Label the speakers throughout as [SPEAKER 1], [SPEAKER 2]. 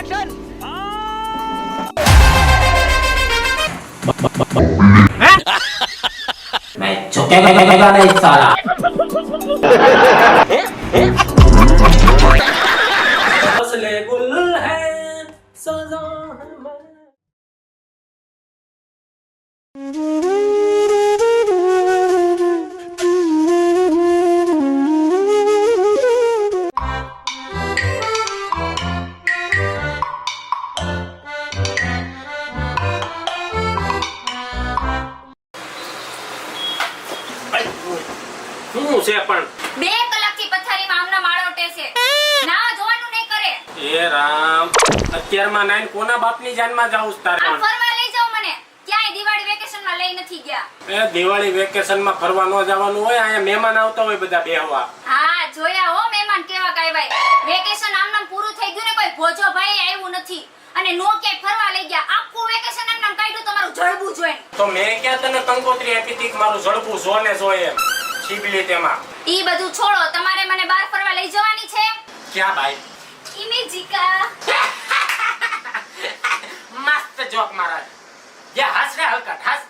[SPEAKER 1] Action
[SPEAKER 2] मैं झुकेगा नहीं साला। असले गुल है सजा है। શું છે પણ
[SPEAKER 3] 2 કલાકથી પથારીમાં આમના માળોટે છે. ના જોવાનું નહીં કરે.
[SPEAKER 2] એ રામ અત્યારમાં નાઈન કોના બાપની જાનમાં જાઉં તારે?
[SPEAKER 3] આ ફરવા લઈ જાવ મને. ક્યાંય દિવાળી વેકેશનમાં લઈ નથી ગયા.
[SPEAKER 2] એ દિવાળી વેકેશનમાં ફરવા ન જવાનું હોય, અહીંયા મહેમાન આવતા હોય બધા બેહવા.
[SPEAKER 3] હા જોયા હો મહેમાન કેવા કાયવાય. વેકેશન આમનામ પૂરું થઈ ગયું ને કોઈ ભોજો ભાઈ આવ્યું નથી. અને નો ક્યાંય ફરવા લઈ ગયા. આખું વેકેશન આમનામ કાઢ્યું તમારું જળબું જોઈને.
[SPEAKER 2] તો મેં ક્યાં તને કંકોત્રી આપી હતી કે મારું ઝડપું જોને જોઈએ શીબલી તેમાં?
[SPEAKER 3] ઈ બધું છોડો. તમારે મને બહાર ફરવા લઈ જવાની છે.
[SPEAKER 2] ક્યાં ભાઈ?
[SPEAKER 3] ઇમેજિકા.
[SPEAKER 2] મસ્ત જોક મારા. જે હસ રે હલકટ હસ.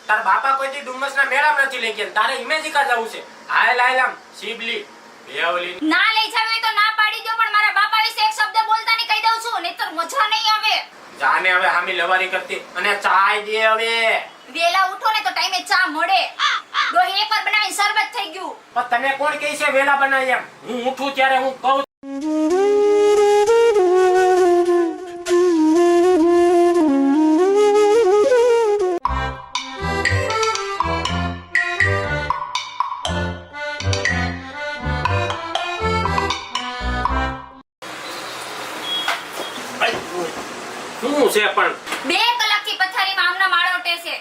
[SPEAKER 2] તાર બાપા કોઈ દી ડુમ્મસના મેળામાં નથી લઈ ગયા, તારે ઇમેજિકા જવું છે. હાય લાયલામ શીબલી બેવલી.
[SPEAKER 3] ના લઈ જાવ તો ના પાડી દો, પણ મારા બાપા વિશે એક શબ્દ બોલતા નહીં કહી દઉં છું, નહીતર મજા નહીં આવે.
[SPEAKER 2] જાને હવે હામી લવારી કરતી અને ચાય દે હવે.
[SPEAKER 3] વેલા ઉઠો ને તો ટાઈમે ચા મળે. ડોહી એકવાર બનાવીને શરબત થઈ ગયું.
[SPEAKER 2] પણ તને કોણ કહે છે વેલા બનાવી એમ? હું ઉઠું ત્યારે હું કહું. શું છે પણ
[SPEAKER 3] 2 કલાકથી પથારીમાં આમના માળોટે છે.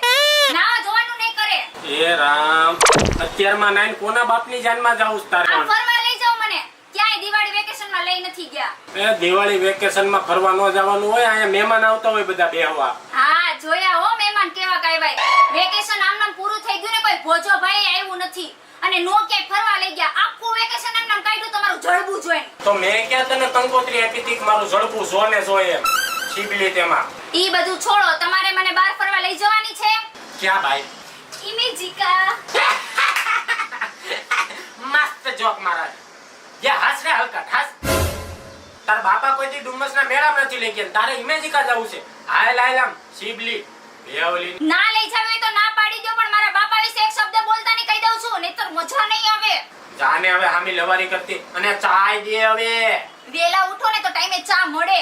[SPEAKER 3] ના જોવાનું નહીં કરે.
[SPEAKER 2] એ રામ અત્યારમાં નાઈન કોના બાપની જાનમાં જાઉં તારે?
[SPEAKER 3] આ ફરવા લઈ જાવ મને. ક્યાંય દિવાળી વેકેશનમાં લઈ નથી ગયા.
[SPEAKER 2] એ દિવાળી વેકેશનમાં ફરવા ન જવાનું હોય, અહીંયા મહેમાન આવતા હોય બધા બેહવા.
[SPEAKER 3] હા જોયા હો મહેમાન કેવા કાયવાય. વેકેશન આમનામ પૂરું થઈ ગયું ને કોઈ ભોજો ભાઈ આવ્યું નથી. અને નો ક્યાંય ફરવા લઈ ગયા. આખું વેકેશન આમનામ કાઢ્યું તમારું જળબું જોઈને.
[SPEAKER 2] તો મેં ક્યાં તને કંકોત્રી આપી હતી કે મારું ઝડપું જોને જોઈએ શીબલી તેમાં?
[SPEAKER 3] ઈ બધું છોડો. તમારે મને બહાર ફરવા લઈ જવાની છે.
[SPEAKER 2] ક્યાં ભાઈ?
[SPEAKER 3] ઇમેજિકા.
[SPEAKER 2] મસ્ત જોક મારા. જે હસ રે હલકટ હસ. તાર બાપા કોઈ દી ડુમ્મસના મેળામાં નથી લઈ ગયા, તારે ઇમેજિકા જવું છે. હાય લાયલામ શીબલી બેવલી.
[SPEAKER 3] ના લઈ જાવ તો ના પાડી દો, પણ મારા બાપા વિશે એક શબ્દ બોલતા નહીં કહી દઉં છું, નહીતર મજા નહીં આવે.
[SPEAKER 2] જાને હવે હામી લવારી કરતી અને ચાય દે હવે.
[SPEAKER 3] વેલા ઉઠો ને તો ટાઈમે ચા મળે.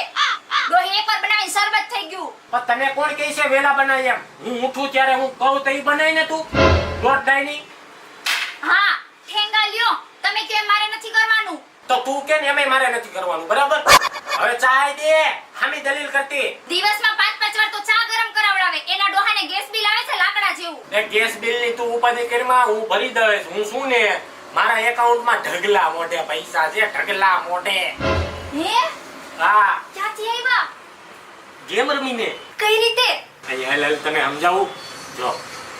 [SPEAKER 3] ડોહી એકવાર બનાવીને શરબત થઈ ગયું.
[SPEAKER 2] પણ તને કોણ કહે છે વેલા બનાવી એમ? હું ઉઠું ત્યારે હું કહું તો ઈ બનાવી ને તું. દોઢ ડાયની.
[SPEAKER 3] હા ઠેંગા લ્યો. તમે કેમ મારે નથી કરવાનું?
[SPEAKER 2] તો તું કે ને એમે મારે નથી કરવાનું, બરાબર? હવે ચાય દે. હામી દલીલ કરતી.
[SPEAKER 3] દિવસમાં 5-5 વાર તો ચા ગરમ કરાવડાવે. એના ડોહાને ગેસ બિલ આવે છે લાકડા જેવું.
[SPEAKER 2] એ ગેસ બિલ ની તું ઉપાધિ કરીમાં હું ભરી દઈશ. હું શું ને મારા એકાઉન્ટમાં ઢગલા મોઢે પૈસા છે, ઢગલા મોઢે.
[SPEAKER 3] હે
[SPEAKER 2] હા
[SPEAKER 3] ક્યાંથી આવ્યા?
[SPEAKER 2] ગેમ રમીને.
[SPEAKER 3] કઈ રીતે?
[SPEAKER 2] અહીંયા લાલ તને સમજાવું જો.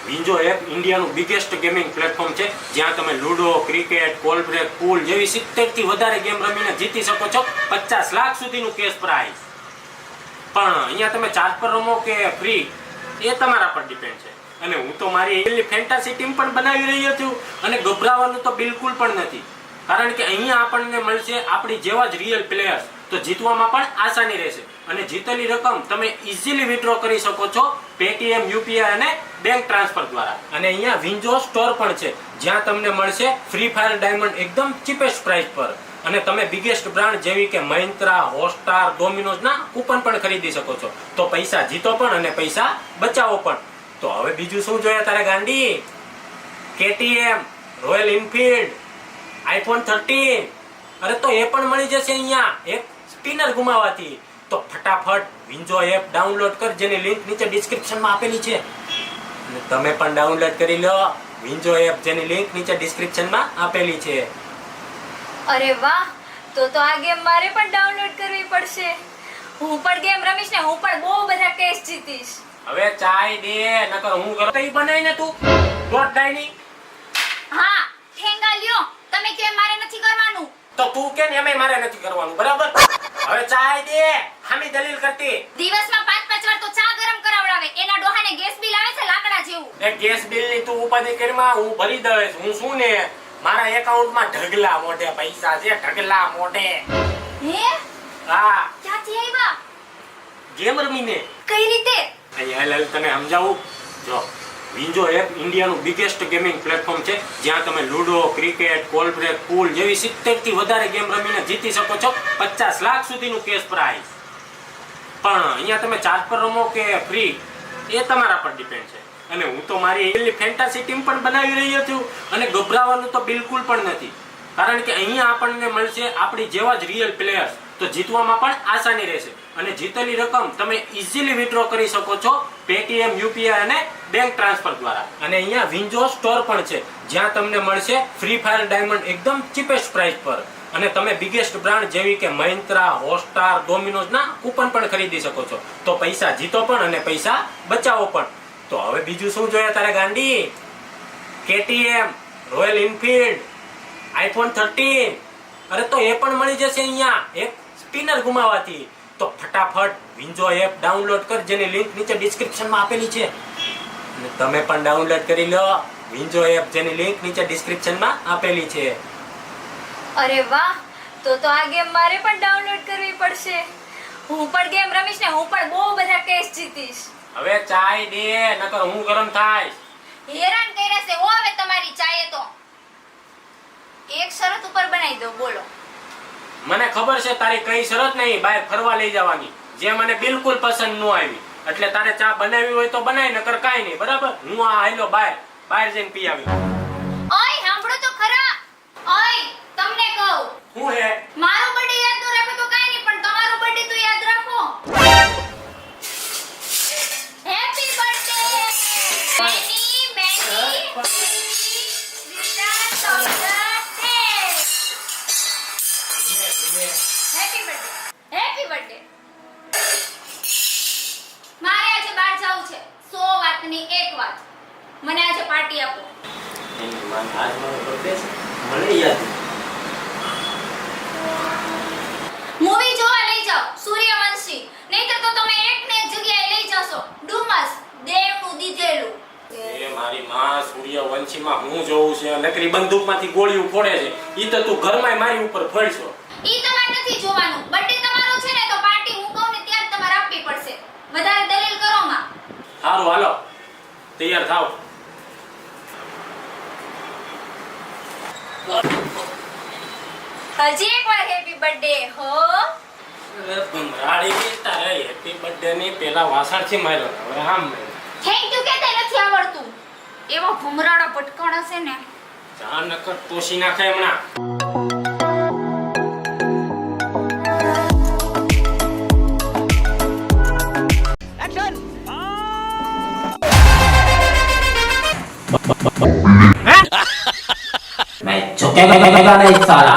[SPEAKER 2] વિન્જો એપ ઇન્ડિયાનું બિગેસ્ટ ગેમિંગ પ્લેટફોર્મ છે, જ્યાં તમે લુડો, ક્રિકેટ, કોલ બ્રેક, પૂલ જેવી 70 થી વધારે ગેમ રમીને જીતી શકો છો 50 લાખ સુધીનું કેશ પ્રાઇઝ. પણ અહીંયા તમે ચાર્જ પર રમો કે ફ્રી એ તમારા પર ડિપેન્ડ છે. અને હું તો મારી ફેન્ટાસી ટીમ પણ બનાવી રહ્યો છું અને ગભરાવાનું તો બિલકુલ પણ નથી, કારણ કે અહીંયા આપણને મળશે આપણી જેવા જ રિયલ પ્લેયર્સ. તો જીતવામાં પણ આસાની રહેશે અને જીતેલી રકમ તમે ઇઝીલી વિથડ્રો કરી શકો છો પેટીએમ, યુપીઆઈ અને બેંક ટ્રાન્સફર દ્વારા. અને અહીંયા વિન્જો સ્ટોર પણ છે, જ્યાં તમને મળશે ફ્રી ફાયર ડાયમંડ એકદમ ચીપેસ્ટ પ્રાઇસ પર. અને તમે બિગેસ્ટ બ્રાન્ડ જેવી કે મહિન્દ્રા, હોટસ્ટાર, ડોમિનોઝ ના કૂપન પણ ખરીદી શકો છો. તો પૈસા જીતો પણ અને પૈસા બચાવો પણ. તો હવે બીજું શું જોઈએ તારે ગાંડી? KTM, royal Enfield, iPhone 13. અરે તો એ પણ મળી જશે અહીંયા એક સ્પિનર ગુમાવાથી. તો ફટાફટ વિન્જો એપ ડાઉનલોડ કર, જેની લિંક નીચે ડિસ્ક્રિપ્શનમાં આપેલી છે. અને તમે પણ ડાઉનલોડ કરી લો વિન્જો એપ, જેની લિંક નીચે ડિસ્ક્રિપ્શનમાં આપેલી છે.
[SPEAKER 3] અરે વાહ, તો આ ગેમ મારે પણ ડાઉનલોડ કરવી પડશે. હું પણ ગેમ રમીશ ને હું પણ બહુ બધા કેસ જીતીશ.
[SPEAKER 2] હવે ચાય દે, નકર હું કરું તો ઈ બનાવી ને તું. દોઢ ડાયની.
[SPEAKER 3] હા ઠેંગા લ્યો. તમે કેમ મારે નથી કરવાનું?
[SPEAKER 2] તો તું કે ને એમે મારે નથી કરવાનું, બરાબર? હવે ચાય દે. હામી દલીલ કરતી.
[SPEAKER 3] દિવસમાં 5-5 વાર તો ચા ગરમ કરાવડાવે. એના ડોહાને ગેસ બિલ આવે છે લાકડા જેવું.
[SPEAKER 2] એ ગેસ બિલ ની તું ઉપાધિ કરીમાં હું ભરી દઈશ. હું શું ને મારા એકાઉન્ટમાં ઢગલા મોઢે પૈસા છે, ઢગલા મોઢે.
[SPEAKER 3] હે
[SPEAKER 2] હા,
[SPEAKER 3] ક્યાંથી આવ્યા?
[SPEAKER 2] ગેમ રમીને.
[SPEAKER 3] કઈ રીતે?
[SPEAKER 2] અહીંયા હાલ તને સમજાવું. જો વિન્જો એપ ઇન્ડિયાનું બિગેસ્ટ ગેમિંગ પ્લેટફોર્મ છે, જ્યાં તમે લૂડો, ક્રિકેટ, કોલ બ્રેક, પૂલ જેવી 70 થી વધારે ગેમ રમીને જીતી શકો છો 50 લાખ સુધીનું કેશ પ્રાઇઝ. પણ અહીંયા તમે ચાર્જ પર રમો કે ફ્રી એ તમારા પર ડિપેન્ડ છે. અને હું તો મારી એલી ફેન્ટાસી ટીમ પણ બનાવી રહ્યો છું અને ગભરાવાનું તો બિલકુલ પણ નથી, કારણ કે અહીંયા આપણને મળશે આપણી જેવા જ રિયલ પ્લેયર્સ. તો જીતવામાં પણ આસાની રહેશે અને જીતેલી રકમ તમે ઇઝીલી વિથડ્રો કરી શકો છો પેટીએમ, યુપીઆઈ અને બેંક ટ્રાન્સફર દ્વારા. અને અહીંયા વિન્જો સ્ટોર પણ છે, જ્યાં તમને મળશે ફ્રી ફાયર ડાયમંડ એકદમ ચીપેસ્ટ પ્રાઇસ પર. અને તમે બિગેસ્ટ બ્રાન્ડ જેવી કે મહિન્દ્રા, હોટસ્ટાર, ડોમિનોઝ ના કૂપન પણ ખરીદી શકો છો. તો પૈસા જીતો પણ અને પૈસા બચાવો પણ. તો હવે બીજું શું જોઈએ તારે ગાંડી? કેટીએમ, રોયલ એનફિલ્ડ, આઈફોન 13, અરે તો એ પણ મળી જશે અહીંયા એક સ્પિનર ગુમાવાથી. તો ફટાફટ વિન્જો એપ ડાઉનલોડ કર, જેની લિંક નીચે ડિસ્ક્રિપ્શનમાં આપેલી છે. અને તમે પણ ડાઉનલોડ કરી લો વિન્જો એપ, જેની લિંક નીચે ડિસ્ક્રિપ્શનમાં આપેલી છે.
[SPEAKER 3] અરે વાહ, તો આ ગેમ મારે પણ ડાઉનલોડ કરવી પડશે. હું પણ ગેમ રમીશ ને હું પણ બહુ બધા કેસ જીતીશ.
[SPEAKER 2] હવે ચાય દે, નકર હું ગરમ થાય.
[SPEAKER 3] હેરાન કર્યા છે હો હવે તમારી ચાએ તો. એક શરત ઉપર બનાવી દો, બોલો.
[SPEAKER 2] મને ખબર છે તારી કઈ શરત નહીં, બહાર ફરવા લઈ જવાની, જે મને બિલકુલ પસંદ ન આવી. એટલે તારે ચા બનાવી હોય તો બનાવી, નકર કાઈ નહીં, બરાબર? હું આ હાલ્યો બહાર જઈને પી આવી.
[SPEAKER 3] ઓય સાંભળો તો ખરા. ઓય તમને કહું,
[SPEAKER 2] હું હે
[SPEAKER 3] મારો બર્થડે યાદ ન રાખો તો કાઈ નહીં, પણ તમારો બર્થડે તો યાદ રાખો. Happy birthday many return of the day. Happy birthday, happy birthday. મારે આજે બહાર જવું છે. 100 વાતની એક વાત, મને આજે પાર્ટી આપો.
[SPEAKER 2] આજ મારો બર્થડે છે, મને યાદ
[SPEAKER 3] મૂવી જોવા લઈ જાઓ સૂર્યવંશી, નહીતર તો તમે એક ને એક જગ્યાએ લઈ જશો ડુમસ, દેવનું દીધેલું.
[SPEAKER 2] એ મારી માં સૂર્યવંશીમાં હું જોઉં છે, નકરી બંદૂકમાંથી ગોળીઓ ફોડે છે. ઈ તો તું ઘરમાં મારી ઉપર ફોડશો.
[SPEAKER 3] ઈ તમારે નથી જોવાનું. બર્થડે તમારો છે ને તો પાર્ટી હું કહું ને ત્યાં જ તમારે આપવી પડશે. વધારે દલીલ કરો માં.
[SPEAKER 2] સારું હાલો, તૈયાર થાવ.
[SPEAKER 3] હજી એકવાર હેપી બર્થડે હો.
[SPEAKER 2] અરે ભમરાડી, તારે હેપી બર્થડે ની પેલા વાસણથી માર્યો, હવે આમ માર્યો.
[SPEAKER 3] થેન્ક યુ કહેતા નથી આવડતું. એવો ભમરાડા પટકાણા છે ને.
[SPEAKER 2] જા નકર તોસી નાખે હમણાં.
[SPEAKER 1] मैं झुकेगा नहीं साला